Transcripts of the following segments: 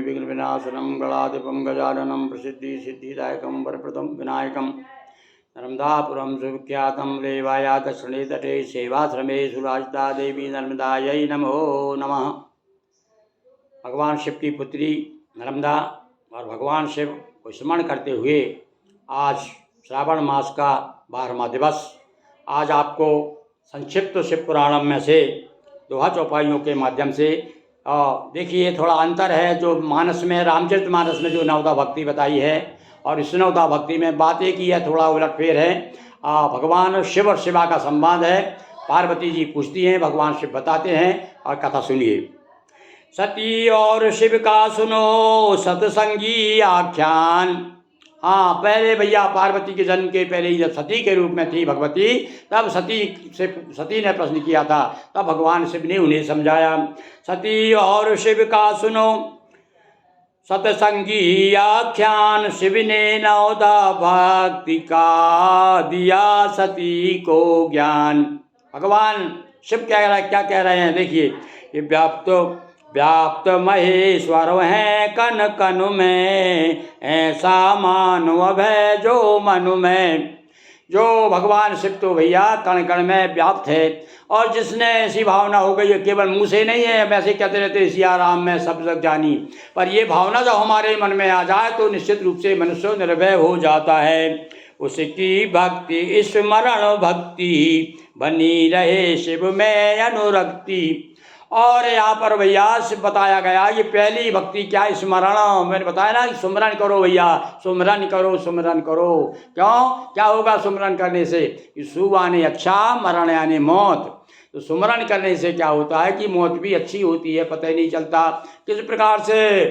विघ्न विनाशनम गणाधिपम गजाननम प्रसिद्धि सिद्धिदायकम वरप्रदम विनायकम नर्मदापुरम सुविख्यातम रेवाया दक्षिणे तटे सेवाश्रमे सुराजिता देवी नर्मदायै नमो नमः। भगवान शिव की पुत्री नर्मदा और भगवान शिव को स्मरण करते हुए आज श्रावण मास का 12वां दिवस, आज आपको संक्षिप्त शिव पुराणम में से दोहा चौपाइयों के माध्यम से देखिए थोड़ा अंतर है। जो मानस में रामचरित मानस में जो नवदा भक्ति बताई है और इस नवदा भक्ति में बात एक ही है, थोड़ा उलटफेर है। भगवान शिव और शिवा का संवाद है। पार्वती जी पूछती हैं, भगवान शिव बताते हैं और कथा सुनिए। सती और शिव का सुनो सतसंगी आख्यान। हाँ, पहले भैया पार्वती के जन्म के पहले ही जब सती के रूप में थी भगवती, तब सती ने प्रश्न किया था, तब भगवान शिव ने उन्हें समझाया। सती और शिव का सुनो सतसंगी आख्यान, शिव ने नवदा भक्ति का दिया सती को ज्ञान। भगवान शिव क्या कह रहे हैं, देखिए ये व्याप्त महेश्वर हैं कन कन में, ऐसा मानव है जो मनु में। जो भगवान शिव तो भैया कण कण में व्याप्त है, और जिसने ऐसी भावना हो गई है, केवल मुँह से नहीं है, वैसे कहते रहते सिया राम में सब जग जानी, पर ये भावना जब हमारे मन में आ जाए तो निश्चित रूप से मनुष्य निर्भय हो जाता है। उसकी भक्ति स्मरण भक्ति बनी रहे शिव में अनुरक्ति। और यहाँ पर भैया बताया गया ये पहली भक्ति क्या, स्मरण। मैंने बताया ना, सुमरन करो भैया, सुमरन करो सुमरन करो। क्यों, क्या होगा सुमरन करने से? शुभ आने अच्छा, मरण आने मौत। तो सुमरन करने से क्या होता है कि मौत भी अच्छी होती है, पता ही नहीं चलता। किस प्रकार से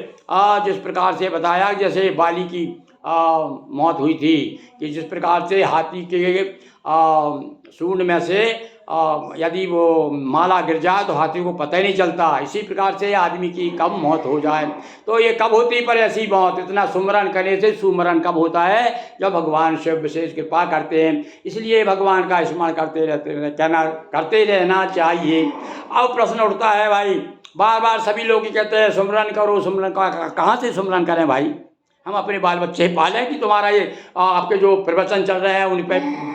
जिस प्रकार से बताया, जैसे बाली की मौत हुई थी, कि जिस प्रकार से हाथी के सूंड में से यदि वो माला गिर जाए तो हाथी को पता ही नहीं चलता। इसी प्रकार से आदमी की कब मौत हो जाए, तो ये कब होती पर ऐसी मौत? इतना सुमरन करने से सुमरन कब होता है? जब भगवान शिव विशेष कृपा करते हैं। इसलिए भगवान का स्मरण करते रहना चाहिए। अब प्रश्न उठता है भाई, बार बार सभी लोग कहते हैं सुमरन करो सुमरन, कहाँ से सुमरन करें भाई? हम अपने बाल बच्चे पालें कि तुम्हारा ये आपके जो प्रवचन चल रहे हैं उन पर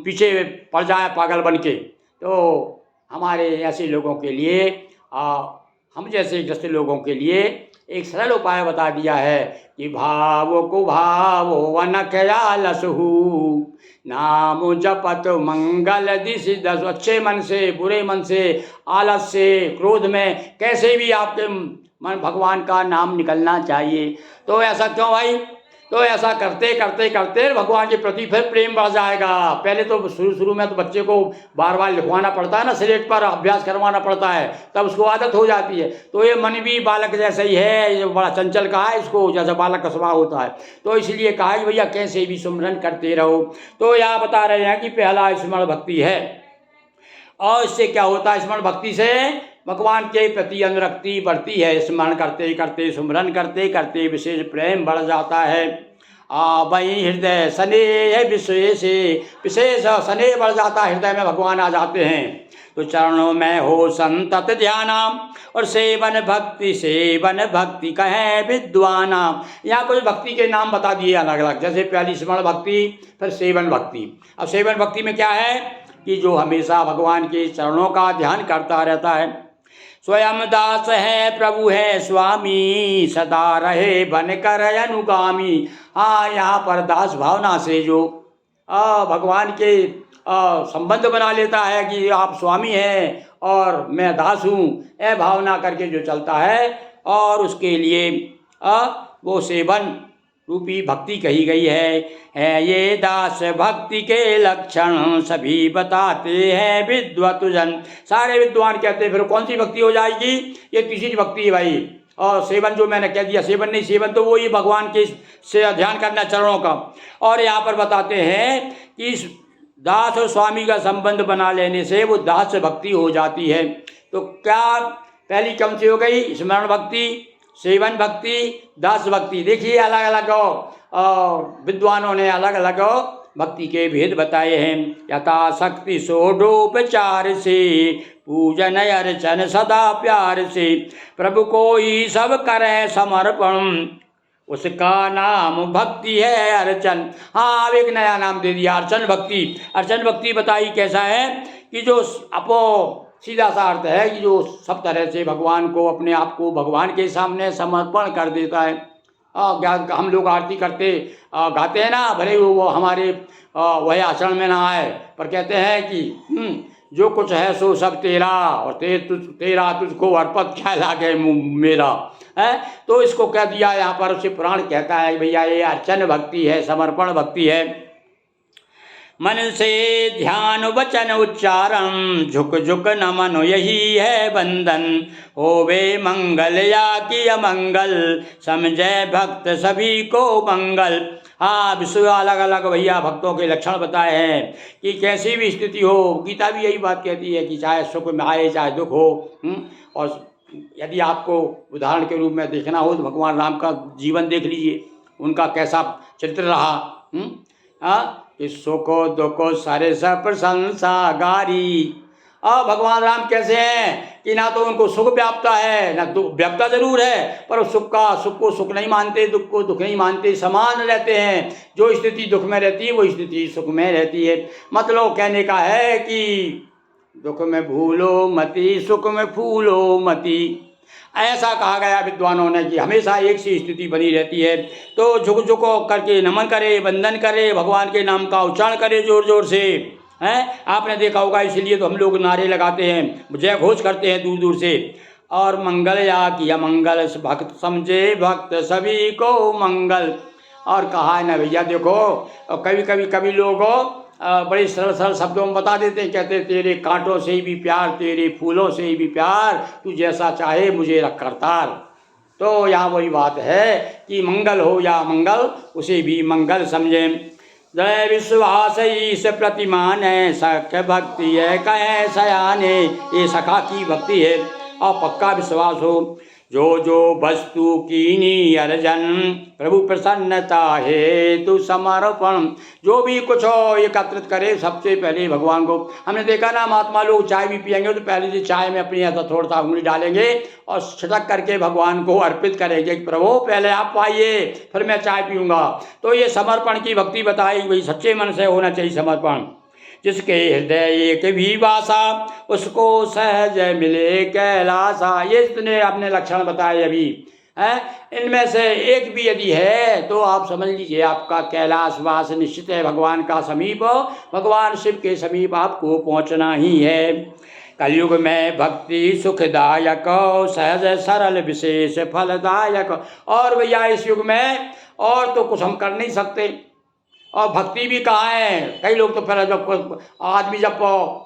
पीछे पड़ जाए पागल बन के? तो हमारे ऐसे लोगों के लिए, हम जैसे ग्रस्त लोगों के लिए एक सरल उपाय बता दिया है कि भावो को भावो वन ख्यालसहु, नाम जपत मंगल दिशि दस। अच्छे मन से, बुरे मन से, आलस से, क्रोध में, कैसे भी आपके मन भगवान का नाम निकलना चाहिए। तो ऐसा क्यों भाई? तो ऐसा करते करते करते भगवान के प्रति फिर प्रेम बढ़ जाएगा। पहले तो शुरू में तो बच्चे को बार बार लिखवाना पड़ता है ना, स्लेट पर अभ्यास करवाना पड़ता है, तब उसको आदत हो जाती है। तो ये मन भी बालक जैसा ही है, ये बड़ा चंचल का है, इसको जैसा बालक का स्वभाव होता है। तो इसलिए कहा कि भैया कैसे भी सुमरन करते रहो। तो यहाँ बता रहे हैं कि पहला स्मरण भक्ति है। और इससे क्या होता है? स्मरण भक्ति से भगवान के प्रति अनुरक्ति बढ़ती है। स्मरण करते करते, सुमरन करते करते विशेष प्रेम बढ़ जाता है। वही हृदय स्नेह विशेष स्नेह बढ़ जाता है, हृदय में भगवान आ जाते हैं। तो चरणों में हो संतत ध्याना, और सेवन भक्ति कहें विद्वाना। यहाँ कुछ भक्ति के नाम बता दिए अलग अलग, जैसे पहली स्मरण भक्ति, फिर सेवन भक्ति। अब सेवन भक्ति में क्या है कि जो हमेशा भगवान के चरणों का ध्यान करता रहता है। स्वयं दास है प्रभु है स्वामी, सदा रहे बनकर अनुगामी। हाँ, यहाँ पर दास भावना से जो भगवान के संबंध बना लेता है कि आप स्वामी हैं और मैं दास हूँ, यह भावना करके जो चलता है, और उसके लिए वो सेवन रूपी भक्ति कही गई है। ये दास भक्ति के लक्षण सभी बताते हैं विद्वतजन। सारे विद्वान कहते हैं। फिर कौन सी भक्ति हो जाएगी? ये तीसरी भक्ति है भाई। और सेवन जो मैंने कह दिया, सेवन नहीं, सेवन तो वो ही भगवान के से ध्यान करना चरणों का। और यहाँ पर बताते हैं कि इस दास और स्वामी का संबंध बना लेने से वो दास भक्ति हो जाती है। तो क्या पहली कौन सी हो गई? स्मरण भक्ति, सेवन भक्ति, दास भक्ति। देखिए अलग अलग विद्वानों ने अलग अलग भक्ति के भेद बताए हैं। यथाशक्ति षोडोपचार से पूजन अर्चन सदा प्यार से, प्रभु को ही सब करें समर्पण, उसका नाम भक्ति है अर्चन। हाँ, अब एक नया नाम दे दिया, अर्चन भक्ति। अर्चन भक्ति बताई कैसा है कि जो अपो सीधा सा अर्थ है कि जो सब तरह से भगवान को, अपने आप को भगवान के सामने समर्पण कर देता है। हम लोग आरती करते गाते हैं ना, भले वो हमारे वह आचरण में ना आए, पर कहते हैं कि जो कुछ है सो सब तेरा, और तेरा तुझको अर्पित क्या लागे मेरा है। तो इसको कह दिया यहाँ पर, उसे पुराण कहता है भैया ये अर्चन भक्ति है, समर्पण भक्ति है। मन से ध्यान वचन उच्चारण, झुक झुक नमन यही है बंधन, होवे मंगल या कि अमंगल, समझे भक्त सभी को मंगल। हाँ, विश्व अलग अलग भैया भक्तों के लक्षण बताए हैं कि कैसी भी स्थिति हो, गीता भी यही बात कहती है कि चाहे सुख में आए चाहे दुख हो। और यदि आपको उदाहरण के रूप में देखना हो तो भगवान राम का जीवन देख लीजिए, उनका कैसा चरित्र रहा। कि सुखो दुखो सारे सब प्रशंसा गारी। भगवान राम कैसे हैं कि ना तो उनको सुख व्याप्ता है ना दुख व्याप्ता जरूर है, पर सुख को सुख नहीं मानते, दुख को दुख नहीं मानते, समान रहते हैं। जो स्थिति दुख में रहती है वो स्थिति सुख में रहती है। मतलब कहने का है कि दुख में भूलो मति, सुख में फूलो मति, ऐसा कहा गया विद्वानों ने कि हमेशा एक सी स्थिति बनी रहती है। तो झुक झुक करके नमन करे, वंदन करे, भगवान के नाम का उच्चारण करे जोर जोर से, हैं। आपने देखा होगा, इसलिए तो हम लोग नारे लगाते हैं, जय घोष करते हैं दूर दूर से। और मंगल या कि अमंगल, भक्त समझे भक्त सभी को मंगल। और कहा है ना भैया, देखो कभी लोग बड़े सरल सरल शब्दों में बता देते हैं, कहते तेरे कांटों से भी प्यार, तेरे फूलों से भी प्यार, तू जैसा चाहे मुझे रख करतार। तो यहाँ वही बात है कि मंगल हो या मंगल, उसे भी मंगल समझे। जय विश्वास ईश प्रतिमान है, सख्य भक्ति है कहे सयाने, ये सखा की भक्ति है और पक्का विश्वास हो। जो जो वस्तु कीनी अर्जन, प्रभु प्रसन्नता है तू समर्पण। जो भी कुछ हो एकत्रित करे सबसे पहले भगवान को। हमने देखा ना, महात्मा लोग चाय भी पियेंगे तो पहले से चाय में अपनी ऐसा थोड़ा सा उंगली डालेंगे और छिटक करके भगवान को अर्पित करेंगे, प्रभु पहले आप पाइए फिर मैं चाय पीऊँगा। तो ये समर्पण की भक्ति बताई, वही सच्चे मन से होना चाहिए समर्पण। जिसके हृदय एक भी वासा, उसको सहज मिले कैलासा। ये इतने आपने लक्षण बताए अभी हैं, इनमें से एक भी यदि है तो आप समझ लीजिए आपका कैलाश वास निश्चित है। भगवान का समीप, भगवान शिव के समीप आपको पहुंचना ही है। कलयुग में भक्ति सुखदायक, सहज सरल विशेष फलदायक। और भैया इस युग में और तो कुछ हम कर नहीं सकते, और भक्ति भी कहाँ है। कई लोग तो पहले जब आदमी जब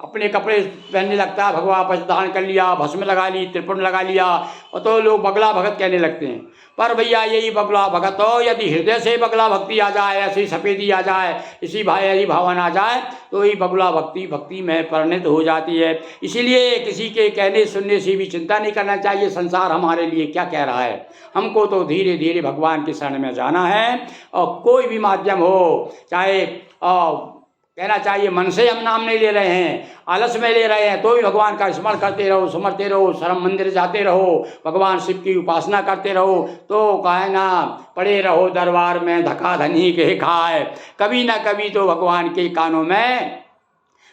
अपने कपड़े पहनने लगता है, भगवान परिधान कर लिया, भस्म लगा ली, त्रिपुण लगा लिया, और तो लोग बगला भगत कहने लगते हैं। पर भैया यही बगला भगत हो, यदि हृदय से बगला भक्ति आ जाए, ऐसी सफेदी आ जाए, इसी ऐसी भावना आ जाए, तो ये बगला भक्ति में परिणत हो जाती है। इसीलिए किसी के कहने सुनने से भी चिंता नहीं करना चाहिए, संसार हमारे लिए क्या कह रहा है। हमको तो धीरे धीरे भगवान के शरण में जाना है, और कोई भी माध्यम हो, चाहे कहना चाहिए मन से हम नाम नहीं ले रहे हैं, आलस में ले रहे हैं, तो भी भगवान का स्मरण करते रहो, सुमरते रहो, शरम मंदिर जाते रहो, भगवान शिव की उपासना करते रहो। तो कहे ना, पड़े रहो दरबार में धक्का धनी के खाए, कभी ना कभी तो भगवान के कानों में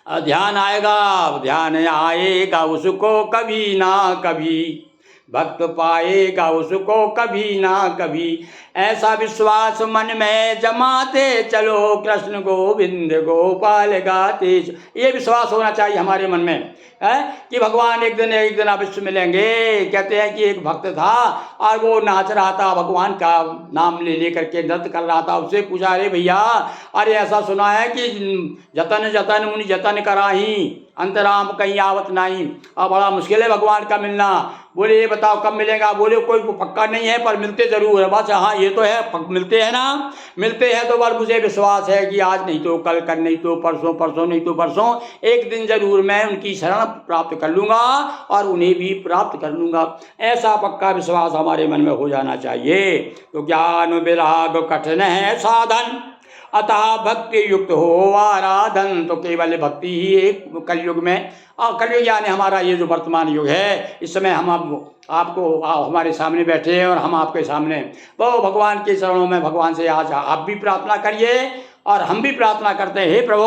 ध्यान आएगा उसको कभी ना कभी, भक्त पाएगा उसको कभी ना कभी। ऐसा विश्वास मन में जमाते चलो, कृष्ण गोविंद गोपाल गाते। ये विश्वास होना चाहिए हमारे मन में है कि भगवान एक दिन अवश्य मिलेंगे। कहते हैं कि एक भक्त था और वो नाच रहा था, भगवान का नाम ले करके नृत्य कर रहा था। उससे पूछा, अरे भैया, अरे ऐसा सुना है कि जतन जतन मुनि जतन कराही, अंतराम कहीं आवत नहीं। अब बड़ा मुश्किल है भगवान का मिलना। बोले ये बताओ कब मिलेगा। बोले कोई पक्का नहीं है पर मिलते जरूर है। बस हाँ ये तो है, मिलते हैं ना, मिलते हैं तो पर मुझे विश्वास है कि आज नहीं तो कल, कल नहीं तो परसों, परसों नहीं तो परसों, एक दिन जरूर मैं उनकी शरण प्राप्त कर लूँगा और उन्हें भी प्राप्त कर लूँगा। ऐसा पक्का विश्वास हमारे मन में हो जाना चाहिए। तो ज्ञान विराग कठिन है साधन, अतः भक्ति युक्त हो आराधन, तो केवल भक्ति ही एक कलयुग में, और कलयुग यानी हमारा ये जो वर्तमान युग है, इस समय हम आपको हमारे सामने बैठे हैं और हम आपके सामने, वो भगवान के चरणों में भगवान से आज आप भी प्रार्थना करिए और हम भी प्रार्थना करते हैं, हे प्रभु,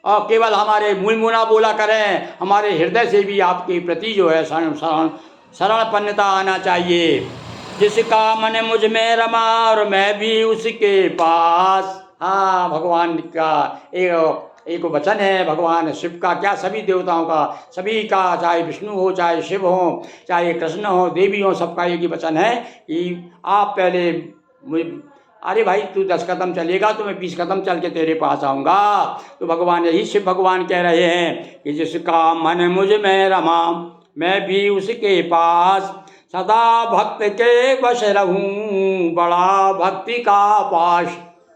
और केवल हमारे मुँह मुना बोला करें, हमारे हृदय से भी आपके प्रति जो है शरणपन्नता आना चाहिए। जिसका मन मुझ में रमा और मैं भी उसके पास। हाँ, भगवान का एक वचन है, भगवान शिव का क्या, सभी देवताओं का, सभी का, चाहे विष्णु हो, चाहे शिव हो, चाहे कृष्ण हो, देवी हो, सबका एक ही वचन है कि आप पहले अरे भाई तू 10 कदम चलेगा तो मैं 20 कदम चल के तेरे पास आऊँगा। तो भगवान, यही शिव भगवान कह रहे हैं कि जिसका मन मुझ में रमा मैं भी उसके पास, सदा भक्त के वश रहूं बड़ा भक्ति का पाश।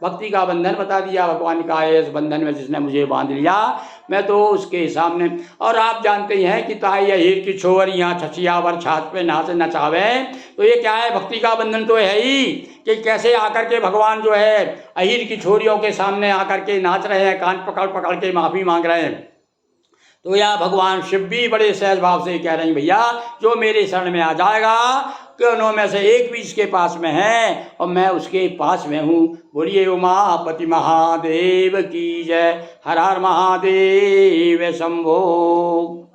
भक्ति का बंधन बता दिया भगवान का है, इस बंधन में जिसने मुझे बांध लिया मैं तो उसके सामने। और आप जानते हैं कि ताई अहीर की छोरियाँ छछियावर छात पे नाच नचावे, तो ये क्या है, भक्ति का बंधन तो है ही कि कैसे आकर के भगवान जो है अहीर की छोरियों के सामने आकर के नाच रहे हैं, कान पकड़ पकड़ के माफ़ी मांग रहे हैं। तो यह भगवान शिव भी बड़े सहज भाव से कह रहे हैं, भैया जो मेरे शरण में आ जाएगा, क्यों में से एक भी इसके पास में है और मैं उसके पास में हूँ। बोलिए उमापति महादेव की जय। हर हर महादेव शंभो।